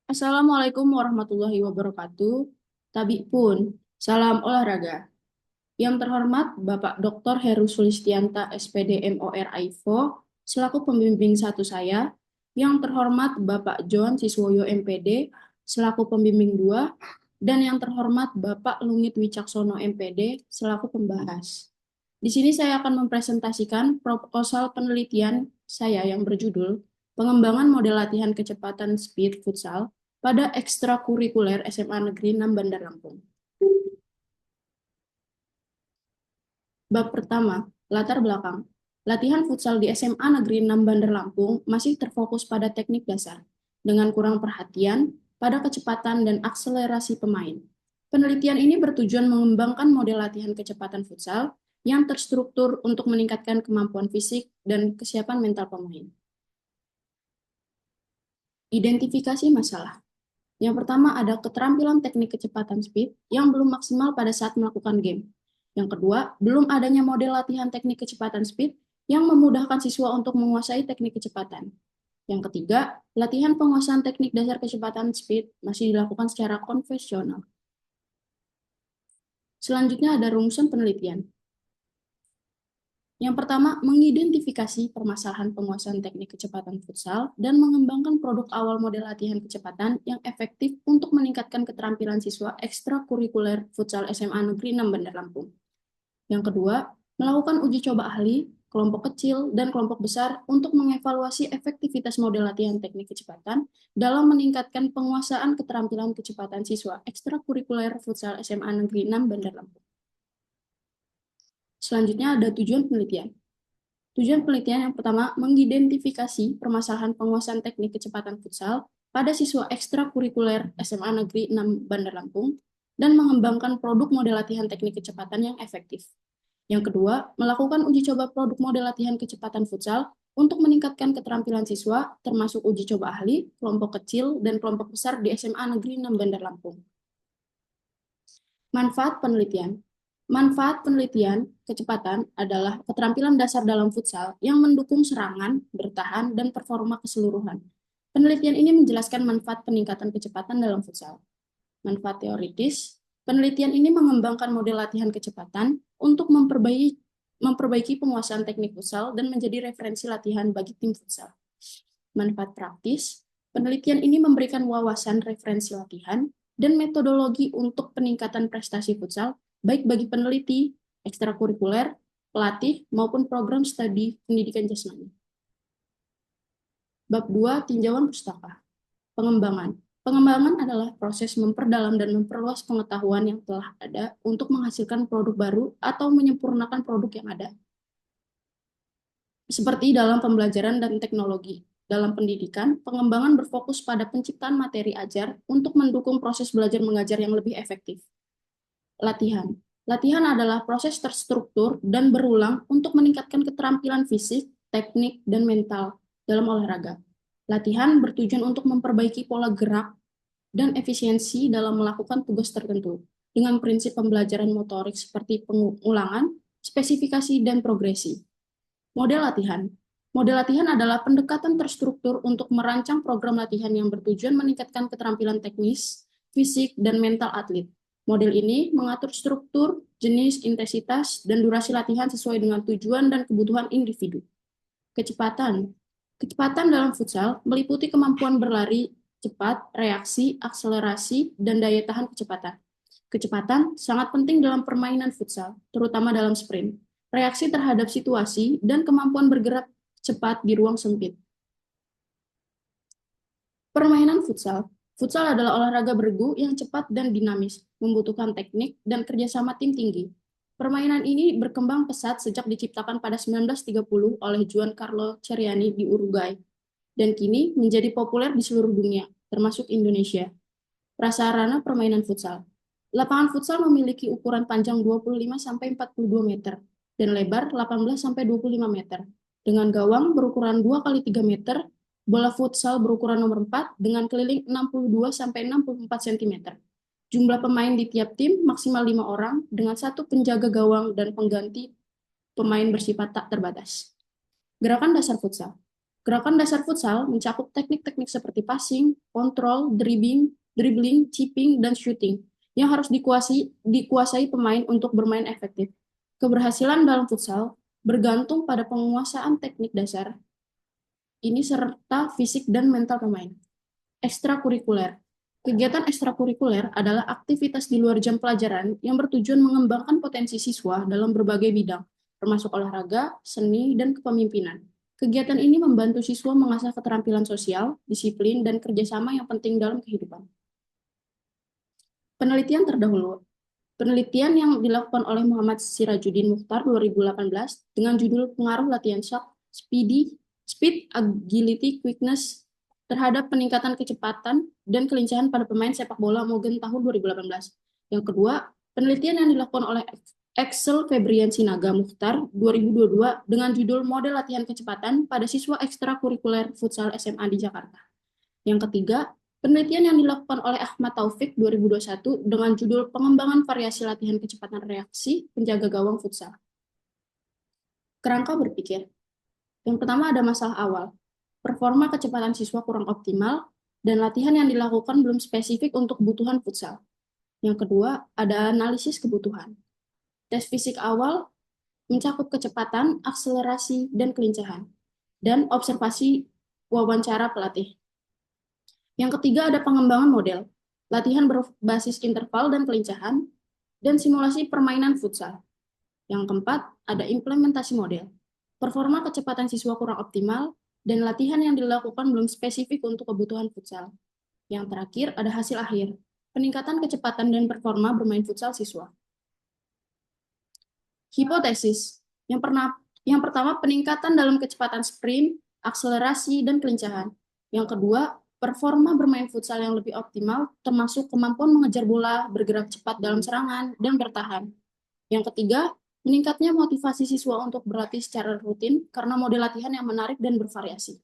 Assalamualaikum warahmatullahi wabarakatuh. Tabi pun, salam olahraga. Yang terhormat Bapak Dr. Heru Sulistianta, SPD MORIFO, selaku pembimbing satu saya. Yang terhormat Bapak John Siswoyo MPD, selaku pembimbing dua. Dan yang terhormat Bapak Lungit Wicaksono MPD, selaku pembahas. Di sini saya akan mempresentasikan proposal penelitian saya yang berjudul Pengembangan Model Latihan Kecepatan Speed Futsal pada ekstrakurikuler SMA Negeri 6 Bandar Lampung. Bab pertama, latar belakang. Latihan futsal di SMA Negeri 6 Bandar Lampung masih terfokus pada teknik dasar, dengan kurang perhatian pada kecepatan dan akselerasi pemain. Penelitian ini bertujuan mengembangkan model latihan kecepatan futsal yang terstruktur untuk meningkatkan kemampuan fisik dan kesiapan mental pemain. Identifikasi masalah. Yang pertama ada keterampilan teknik kecepatan speed yang belum maksimal pada saat melakukan game. Yang kedua, belum adanya model latihan teknik kecepatan speed yang memudahkan siswa untuk menguasai teknik kecepatan. Yang ketiga, latihan penguasaan teknik dasar kecepatan speed masih dilakukan secara konvensional. Selanjutnya ada rumusan penelitian. Yang pertama, mengidentifikasi permasalahan penguasaan teknik kecepatan futsal dan mengembangkan produk awal model latihan kecepatan yang efektif untuk meningkatkan keterampilan siswa ekstrakurikuler futsal SMA Negeri 6 Bandar Lampung. Yang kedua, melakukan uji coba ahli, kelompok kecil, dan kelompok besar untuk mengevaluasi efektivitas model latihan teknik kecepatan dalam meningkatkan penguasaan keterampilan kecepatan siswa ekstrakurikuler futsal SMA Negeri 6 Bandar Lampung. Selanjutnya ada tujuan penelitian. Tujuan penelitian yang pertama, mengidentifikasi permasalahan penguasaan teknik kecepatan futsal pada siswa ekstrakurikuler SMA Negeri 6 Bandar Lampung dan mengembangkan produk model latihan teknik kecepatan yang efektif. Yang kedua, melakukan uji coba produk model latihan kecepatan futsal untuk meningkatkan keterampilan siswa, termasuk uji coba ahli, kelompok kecil, dan kelompok besar di SMA Negeri 6 Bandar Lampung. Manfaat penelitian. Manfaat penelitian kecepatan adalah keterampilan dasar dalam futsal yang mendukung serangan, bertahan, dan performa keseluruhan. Penelitian ini menjelaskan manfaat peningkatan kecepatan dalam futsal. Manfaat teoritis, penelitian ini mengembangkan model latihan kecepatan untuk memperbaiki penguasaan teknik futsal dan menjadi referensi latihan bagi tim futsal. Manfaat praktis, penelitian ini memberikan wawasan referensi latihan dan metodologi untuk peningkatan prestasi futsal, baik bagi peneliti, ekstrakurikuler, pelatih, maupun program studi pendidikan jasmani. Bab 2, tinjauan pustaka. Pengembangan. Pengembangan adalah proses memperdalam dan memperluas pengetahuan yang telah ada untuk menghasilkan produk baru atau menyempurnakan produk yang ada. Seperti dalam pembelajaran dan teknologi. Dalam pendidikan, pengembangan berfokus pada penciptaan materi ajar untuk mendukung proses belajar mengajar yang lebih efektif. Latihan. Latihan adalah proses terstruktur dan berulang untuk meningkatkan keterampilan fisik, teknik, dan mental dalam olahraga. Latihan bertujuan untuk memperbaiki pola gerak dan efisiensi dalam melakukan tugas tertentu, dengan prinsip pembelajaran motorik seperti pengulangan, spesifikasi, dan progresi. Model latihan. Model latihan adalah pendekatan terstruktur untuk merancang program latihan yang bertujuan meningkatkan keterampilan teknis, fisik, dan mental atlet. Model ini mengatur struktur, jenis, intensitas, dan durasi latihan sesuai dengan tujuan dan kebutuhan individu. Kecepatan. Kecepatan dalam futsal meliputi kemampuan berlari cepat, reaksi, akselerasi, dan daya tahan kecepatan. Kecepatan sangat penting dalam permainan futsal, terutama dalam sprint, reaksi terhadap situasi, dan kemampuan bergerak cepat di ruang sempit. Permainan futsal. Futsal adalah olahraga bergu yang cepat dan dinamis, membutuhkan teknik dan kerjasama tim tinggi. Permainan ini berkembang pesat sejak diciptakan pada 1930 oleh Juan Carlo Ceriani di Uruguay, dan kini menjadi populer di seluruh dunia, termasuk Indonesia. Prasarana permainan futsal. Lapangan futsal memiliki ukuran panjang 25-42 meter dan lebar 18-25 meter, dengan gawang berukuran 2x3 meter, bola futsal berukuran nomor 4 dengan keliling 62-64 cm. Jumlah pemain di tiap tim maksimal 5 orang dengan satu penjaga gawang dan pengganti pemain bersifat tak terbatas. Gerakan dasar futsal. Gerakan dasar futsal mencakup teknik-teknik seperti passing, kontrol, dribbling, chipping, dan shooting yang harus dikuasai pemain untuk bermain efektif. Keberhasilan dalam futsal bergantung pada penguasaan teknik dasar ini serta fisik dan mental pemain. Ekstrakurikuler. Kegiatan ekstrakurikuler adalah aktivitas di luar jam pelajaran yang bertujuan mengembangkan potensi siswa dalam berbagai bidang, termasuk olahraga, seni, dan kepemimpinan. Kegiatan ini membantu siswa mengasah keterampilan sosial, disiplin, dan kerjasama yang penting dalam kehidupan. Penelitian terdahulu. Penelitian yang dilakukan oleh Muhammad Sirajuddin Mukhtar 2018 dengan judul Pengaruh Latihan Shock, Speed, Agility, Quickness terhadap peningkatan kecepatan dan kelincahan pada pemain sepak bola Mogen tahun 2018. Yang kedua, penelitian yang dilakukan oleh Axel Febrian Sinaga Mukhtar 2022 dengan judul Model Latihan Kecepatan pada Siswa Ekstrakurikuler Futsal SMA di Jakarta. Yang ketiga, penelitian yang dilakukan oleh Ahmad Taufik 2021 dengan judul Pengembangan Variasi Latihan Kecepatan Reaksi Penjaga Gawang Futsal. Kerangka berpikir. Yang pertama ada masalah awal. Performa kecepatan siswa kurang optimal dan latihan yang dilakukan belum spesifik untuk kebutuhan futsal. Yang kedua, ada analisis kebutuhan. Tes fisik awal mencakup kecepatan, akselerasi, dan kelincahan, dan observasi wawancara pelatih. Yang ketiga ada pengembangan model, latihan berbasis interval dan kelincahan, dan simulasi permainan futsal. Yang keempat ada implementasi model, performa kecepatan siswa kurang optimal, dan latihan yang dilakukan belum spesifik untuk kebutuhan futsal. Yang terakhir ada hasil akhir, peningkatan kecepatan dan performa bermain futsal siswa. Hipotesis. Yang pertama, peningkatan dalam kecepatan sprint, akselerasi, dan kelincahan. Yang kedua, performa bermain futsal yang lebih optimal, termasuk kemampuan mengejar bola, bergerak cepat dalam serangan, dan bertahan. Yang ketiga, meningkatnya motivasi siswa untuk berlatih secara rutin karena model latihan yang menarik dan bervariasi.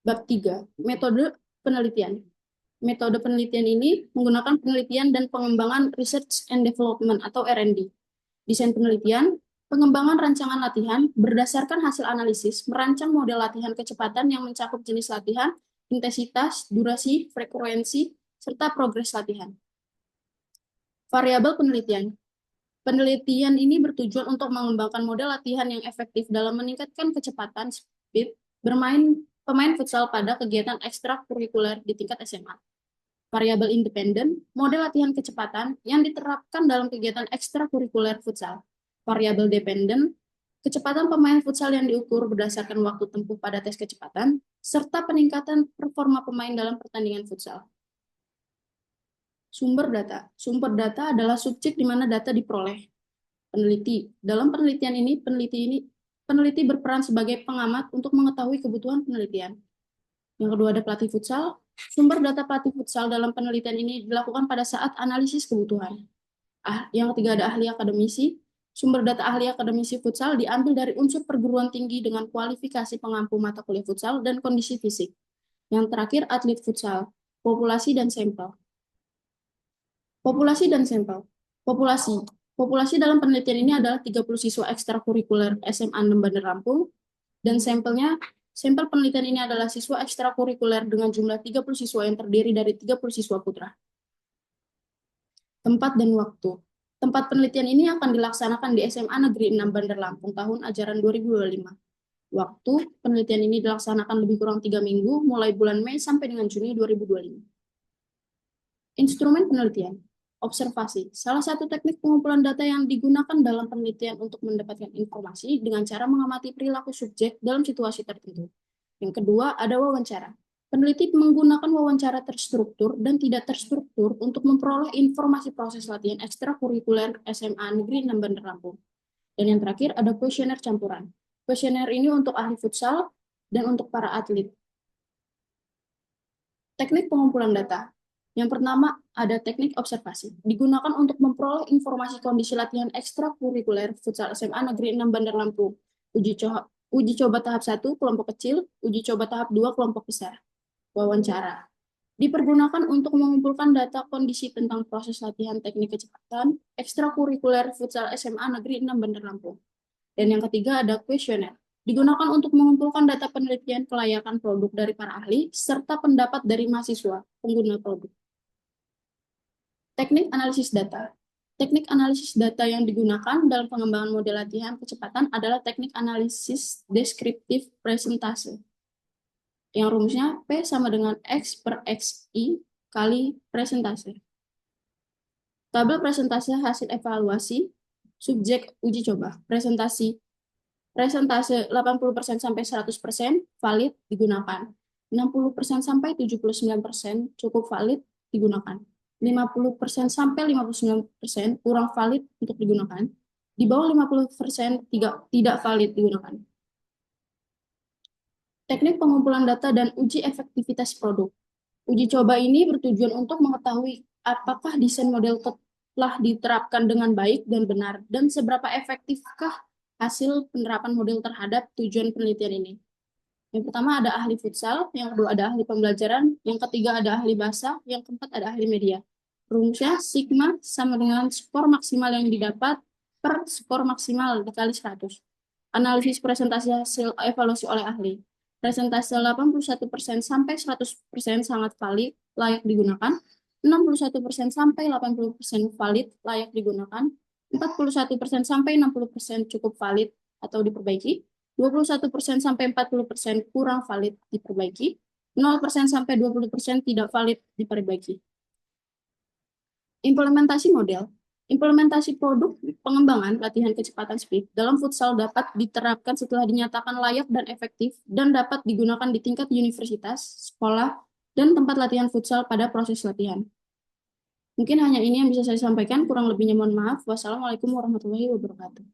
Bab 3. Metode penelitian. Metode penelitian ini menggunakan penelitian dan pengembangan Research and Development atau R&D. Desain penelitian, pengembangan rancangan latihan berdasarkan hasil analisis, merancang model latihan kecepatan yang mencakup jenis latihan, intensitas, durasi, frekuensi, serta progres latihan. Variabel penelitian. Penelitian ini bertujuan untuk mengembangkan model latihan yang efektif dalam meningkatkan kecepatan speed bermain pemain futsal pada kegiatan ekstrakurikuler di tingkat SMA. Variabel independen, model latihan kecepatan yang diterapkan dalam kegiatan ekstrakurikuler futsal. Variabel dependen, kecepatan pemain futsal yang diukur berdasarkan waktu tempuh pada tes kecepatan, serta peningkatan performa pemain dalam pertandingan futsal. Sumber data. Sumber data adalah subjek di mana data diperoleh. Peneliti. Dalam penelitian ini, peneliti berperan sebagai pengamat untuk mengetahui kebutuhan penelitian. Yang kedua ada pelatih futsal. Sumber data pelatih futsal dalam penelitian ini dilakukan pada saat analisis kebutuhan. Yang ketiga ada ahli akademisi. Sumber data ahli akademisi futsal diambil dari unsur perguruan tinggi dengan kualifikasi pengampu mata kuliah futsal dan kondisi fisik. Yang terakhir atlet futsal, populasi dan sampel. Populasi dan sampel. Populasi dalam penelitian ini adalah 30 siswa ekstrakurikuler SMA 6 Bandar Lampung dan sampel penelitian ini adalah siswa ekstrakurikuler dengan jumlah 30 siswa yang terdiri dari 30 siswa putra. Tempat dan waktu. Tempat penelitian ini akan dilaksanakan di SMA Negeri 6 Bandar Lampung tahun ajaran 2025. Waktu penelitian ini dilaksanakan lebih kurang 3 minggu, mulai bulan Mei sampai dengan Juni 2025. Instrumen penelitian. Observasi. Salah satu teknik pengumpulan data yang digunakan dalam penelitian untuk mendapatkan informasi dengan cara mengamati perilaku subjek dalam situasi tertentu. Yang kedua, ada wawancara. Peneliti menggunakan wawancara terstruktur dan tidak terstruktur untuk memperoleh informasi proses latihan ekstrakurikuler SMA Negeri 6 Bandar Lampung. Dan yang terakhir, ada kuesioner campuran. Kuesioner ini untuk ahli futsal dan untuk para atlet. Teknik pengumpulan data. Yang pertama, ada teknik observasi. Digunakan untuk memperoleh informasi kondisi latihan ekstrakurikuler futsal SMA Negeri 6 Bandar Lampung. Uji coba tahap 1, kelompok kecil. Uji coba tahap 2, kelompok besar. Wawancara. Dipergunakan untuk mengumpulkan data kondisi tentang proses latihan teknik kecepatan ekstrakurikuler futsal SMA Negeri 6 Bandar Lampung. Dan yang ketiga ada kuesioner. Digunakan untuk mengumpulkan data penelitian kelayakan produk dari para ahli, serta pendapat dari mahasiswa, pengguna produk. Teknik analisis data. Teknik analisis data yang digunakan dalam pengembangan model latihan kecepatan adalah teknik analisis deskriptif presentase, yang rumusnya P sama dengan X per XI kali presentase. Tabel presentase hasil evaluasi, subjek uji coba, presentase 80% sampai 100% valid digunakan. 60% sampai 79% cukup valid digunakan. 50% sampai 59% kurang valid untuk digunakan. Di bawah 50% tidak valid digunakan. Teknik pengumpulan data dan uji efektivitas produk. Uji coba ini bertujuan untuk mengetahui apakah desain model telah diterapkan dengan baik dan benar, dan seberapa efektifkah hasil penerapan model terhadap tujuan penelitian ini. Yang pertama ada ahli futsal, yang kedua ada ahli pembelajaran, yang ketiga ada ahli bahasa, yang keempat ada ahli media. Rumusnya sigma sama dengan skor maksimal yang didapat per skor maksimal dikali 100. Analisis presentasi hasil evaluasi oleh ahli. Presentase 81% sampai 100% sangat valid, layak digunakan. 61% sampai 80% valid, layak digunakan. 41% sampai 60% cukup valid atau diperbaiki. 21% sampai 40% kurang valid diperbaiki. 0% sampai 20% tidak valid diperbaiki. Implementasi model. Implementasi produk pengembangan latihan kecepatan speed dalam futsal dapat diterapkan setelah dinyatakan layak dan efektif dan dapat digunakan di tingkat universitas, sekolah, dan tempat latihan futsal pada proses latihan. Mungkin hanya ini yang bisa saya sampaikan, kurang lebihnya mohon maaf. Wassalamualaikum warahmatullahi wabarakatuh.